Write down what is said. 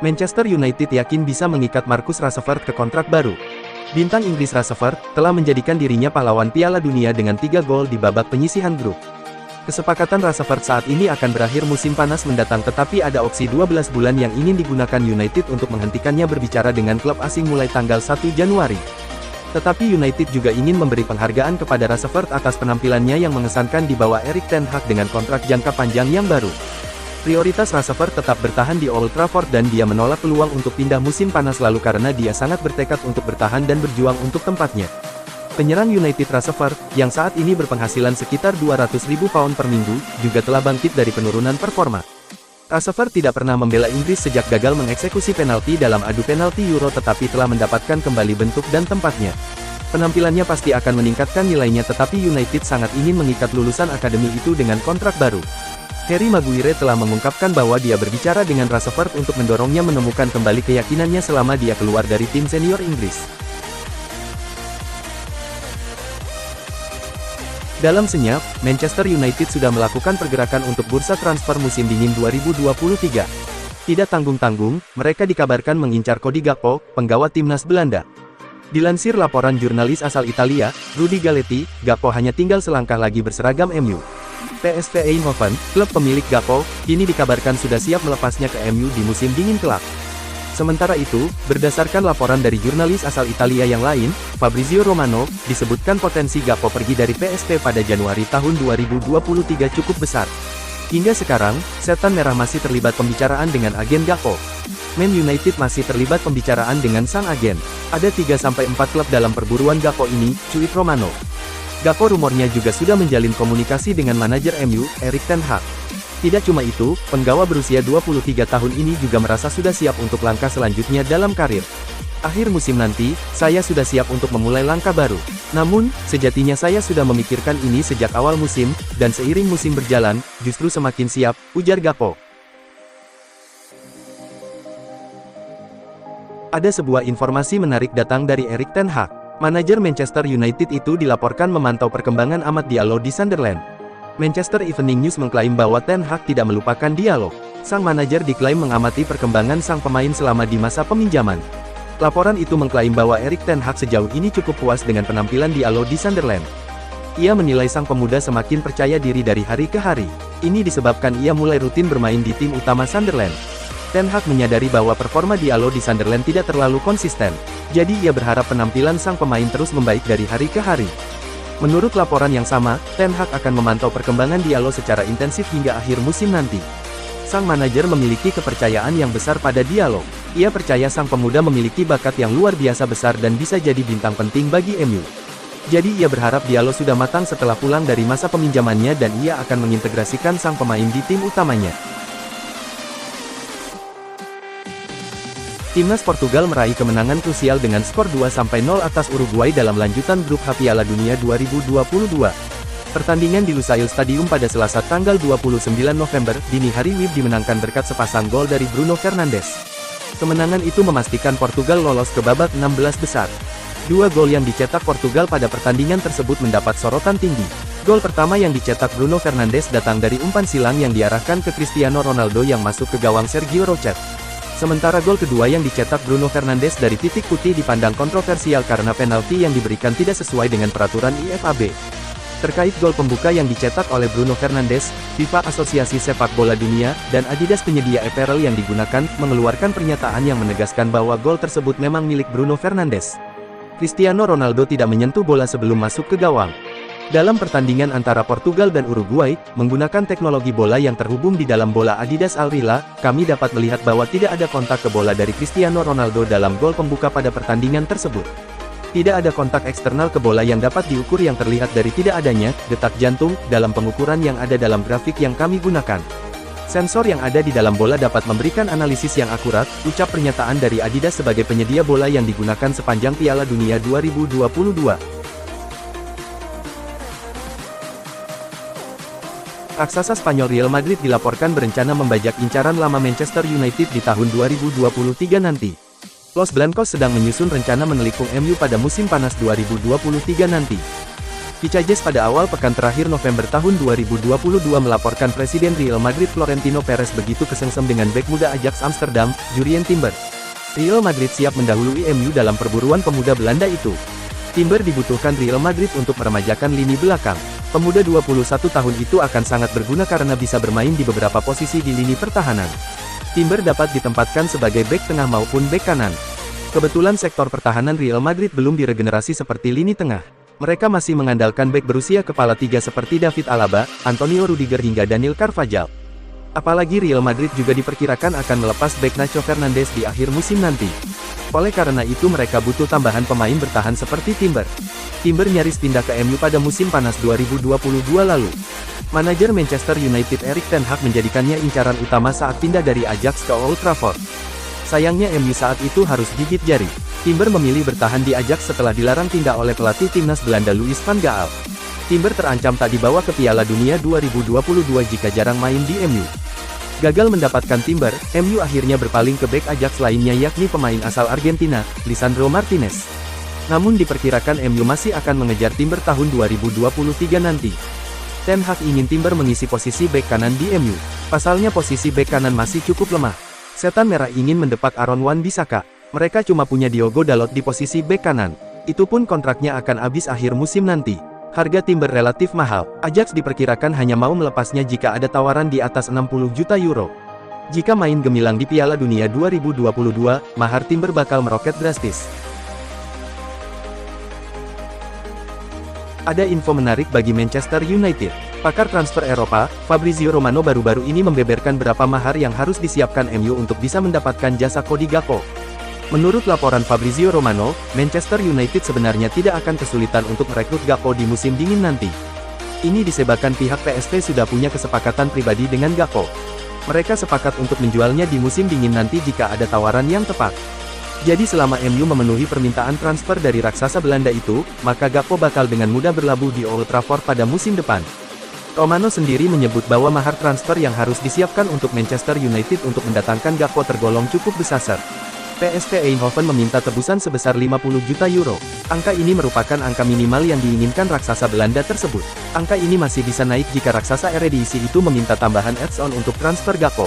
Manchester United yakin bisa mengikat Marcus Rashford ke kontrak baru. Bintang Inggris Rashford telah menjadikan dirinya pahlawan Piala Dunia dengan 3 gol di babak penyisihan grup. Kesepakatan Rashford saat ini akan berakhir musim panas mendatang, tetapi ada opsi 12 bulan yang ingin digunakan United untuk menghentikannya berbicara dengan klub asing mulai tanggal 1 Januari. Tetapi United juga ingin memberi penghargaan kepada Rashford atas penampilannya yang mengesankan di bawah Erik ten Hag dengan kontrak jangka panjang yang baru. Prioritas Rashford tetap bertahan di Old Trafford dan dia menolak peluang untuk pindah musim panas lalu karena dia sangat bertekad untuk bertahan dan berjuang untuk tempatnya. Penyerang United Rashford, yang saat ini berpenghasilan sekitar 200.000 pound per minggu, juga telah bangkit dari penurunan performa. Rashford tidak pernah membela Inggris sejak gagal mengeksekusi penalti dalam adu penalti Euro, tetapi telah mendapatkan kembali bentuk dan tempatnya. Penampilannya pasti akan meningkatkan nilainya, tetapi United sangat ingin mengikat lulusan akademi itu dengan kontrak baru. Harry Maguire telah mengungkapkan bahwa dia berbicara dengan Rashford untuk mendorongnya menemukan kembali keyakinannya selama dia keluar dari tim senior Inggris. Dalam senyap, Manchester United sudah melakukan pergerakan untuk bursa transfer musim dingin 2023. Tidak tanggung-tanggung, mereka dikabarkan mengincar Cody Gakpo, penggawa timnas Belanda. Dilansir laporan jurnalis asal Italia, Rudy Galetti, Gakpo hanya tinggal selangkah lagi berseragam MU. PSV Eindhoven, klub pemilik Gakpo, kini dikabarkan sudah siap melepasnya ke MU di musim dingin kelak. Sementara itu, berdasarkan laporan dari jurnalis asal Italia yang lain, Fabrizio Romano, disebutkan potensi Gakpo pergi dari PSV pada Januari tahun 2023 cukup besar. Hingga sekarang, Setan Merah masih terlibat pembicaraan dengan agen Gakpo. Man United masih terlibat pembicaraan dengan sang agen. Ada 3-4 klub dalam perburuan Gakpo ini, cuit Romano. Gakpo rumornya juga sudah menjalin komunikasi dengan manajer MU, Erik ten Hag. Tidak cuma itu, penggawa berusia 23 tahun ini juga merasa sudah siap untuk langkah selanjutnya dalam karir. Akhir musim nanti, saya sudah siap untuk memulai langkah baru. Namun, sejatinya saya sudah memikirkan ini sejak awal musim, dan seiring musim berjalan, justru semakin siap, ujar Gakpo. Ada sebuah informasi menarik datang dari Erik ten Hag. Manajer Manchester United itu dilaporkan memantau perkembangan Amad Diallo di Sunderland. Manchester Evening News mengklaim bahwa Ten Hag tidak melupakan Diallo. Sang manajer diklaim mengamati perkembangan sang pemain selama di masa peminjaman. Laporan itu mengklaim bahwa Erik ten Hag sejauh ini cukup puas dengan penampilan Diallo di Sunderland. Ia menilai sang pemuda semakin percaya diri dari hari ke hari. Ini disebabkan ia mulai rutin bermain di tim utama Sunderland. Ten Hag menyadari bahwa performa Diallo di Sunderland tidak terlalu konsisten. Jadi ia berharap penampilan sang pemain terus membaik dari hari ke hari. Menurut laporan yang sama, Ten Hag akan memantau perkembangan Diallo secara intensif hingga akhir musim nanti. Sang manajer memiliki kepercayaan yang besar pada Diallo. Ia percaya sang pemuda memiliki bakat yang luar biasa besar dan bisa jadi bintang penting bagi MU. Jadi ia berharap Diallo sudah matang setelah pulang dari masa peminjamannya dan ia akan mengintegrasikan sang pemain di tim utamanya. Timnas Portugal meraih kemenangan krusial dengan skor 2-0 atas Uruguay dalam lanjutan grup H Piala Dunia 2022. Pertandingan di Lusail Stadium pada Selasa tanggal 29 November, dini hari WIB dimenangkan berkat sepasang gol dari Bruno Fernandes. Kemenangan itu memastikan Portugal lolos ke babak 16 besar. 2 gol yang dicetak Portugal pada pertandingan tersebut mendapat sorotan tinggi. Gol pertama yang dicetak Bruno Fernandes datang dari umpan silang yang diarahkan ke Cristiano Ronaldo yang masuk ke gawang Sergio Rocher. Sementara gol kedua yang dicetak Bruno Fernandes dari titik putih dipandang kontroversial karena penalti yang diberikan tidak sesuai dengan peraturan IFAB. Terkait gol pembuka yang dicetak oleh Bruno Fernandes, FIFA Asosiasi Sepak Bola Dunia, dan Adidas penyedia apparel yang digunakan, mengeluarkan pernyataan yang menegaskan bahwa gol tersebut memang milik Bruno Fernandes. Cristiano Ronaldo tidak menyentuh bola sebelum masuk ke gawang. Dalam pertandingan antara Portugal dan Uruguay, menggunakan teknologi bola yang terhubung di dalam bola Adidas Al-Rila, kami dapat melihat bahwa tidak ada kontak ke bola dari Cristiano Ronaldo dalam gol pembuka pada pertandingan tersebut. Tidak ada kontak eksternal ke bola yang dapat diukur yang terlihat dari tidak adanya detak jantung dalam pengukuran yang ada dalam grafik yang kami gunakan. Sensor yang ada di dalam bola dapat memberikan analisis yang akurat, ucap pernyataan dari Adidas sebagai penyedia bola yang digunakan sepanjang Piala Dunia 2022. Raksasa Spanyol Real Madrid dilaporkan berencana membajak incaran lama Manchester United di tahun 2023 nanti. Los Blancos sedang menyusun rencana menelikung MU pada musim panas 2023 nanti. Vicajes pada awal pekan terakhir November tahun 2022 melaporkan Presiden Real Madrid Florentino Perez begitu kesengsem dengan bek muda Ajax Amsterdam, Jurrien Timber. Real Madrid siap mendahului MU dalam perburuan pemuda Belanda itu. Timber dibutuhkan Real Madrid untuk meremajakan lini belakang. Pemuda 21 tahun itu akan sangat berguna karena bisa bermain di beberapa posisi di lini pertahanan. Timber dapat ditempatkan sebagai bek tengah maupun bek kanan. Kebetulan sektor pertahanan Real Madrid belum diregenerasi seperti lini tengah. Mereka masih mengandalkan bek berusia kepala tiga seperti David Alaba, Antonio Rudiger hingga Daniel Carvajal. Apalagi Real Madrid juga diperkirakan akan melepas bek Nacho Fernandes di akhir musim nanti. Oleh karena itu mereka butuh tambahan pemain bertahan seperti Timber. Timber nyaris pindah ke MU pada musim panas 2022 lalu. Manajer Manchester United Erik ten Hag menjadikannya incaran utama saat pindah dari Ajax ke Old Trafford. Sayangnya MU saat itu harus gigit jari. Timber memilih bertahan di Ajax setelah dilarang pindah oleh pelatih timnas Belanda Louis van Gaal. Timber terancam tak dibawa ke Piala Dunia 2022 jika jarang main di MU. Gagal mendapatkan Timber, MU akhirnya berpaling ke bek Ajax lainnya yakni pemain asal Argentina, Lisandro Martinez. Namun diperkirakan MU masih akan mengejar Timber tahun 2023 nanti. Ten Hag ingin Timber mengisi posisi bek kanan di MU. Pasalnya posisi bek kanan masih cukup lemah. Setan Merah ingin mendepak Aaron Wan-Bissaka. Mereka cuma punya Diogo Dalot di posisi bek kanan. Itu pun kontraknya akan habis akhir musim nanti. Harga Timber relatif mahal. Ajax diperkirakan hanya mau melepasnya jika ada tawaran di atas 60 juta euro. Jika main gemilang di Piala Dunia 2022, mahar Timber bakal meroket drastis. Ada info menarik bagi Manchester United. Pakar transfer Eropa, Fabrizio Romano baru-baru ini membeberkan berapa mahar yang harus disiapkan MU untuk bisa mendapatkan jasa Cody Gakpo. Menurut laporan Fabrizio Romano, Manchester United sebenarnya tidak akan kesulitan untuk merekrut Gakpo di musim dingin nanti. Ini disebabkan pihak PSV sudah punya kesepakatan pribadi dengan Gakpo. Mereka sepakat untuk menjualnya di musim dingin nanti jika ada tawaran yang tepat. Jadi selama MU memenuhi permintaan transfer dari raksasa Belanda itu, maka Gakpo bakal dengan mudah berlabuh di Old Trafford pada musim depan. Romano sendiri menyebut bahwa mahar transfer yang harus disiapkan untuk Manchester United untuk mendatangkan Gakpo tergolong cukup besar. PSV Eindhoven meminta tebusan sebesar 50 juta euro. Angka ini merupakan angka minimal yang diinginkan raksasa Belanda tersebut. Angka ini masih bisa naik jika raksasa Eredivisie itu meminta tambahan add-on untuk transfer Gakpo.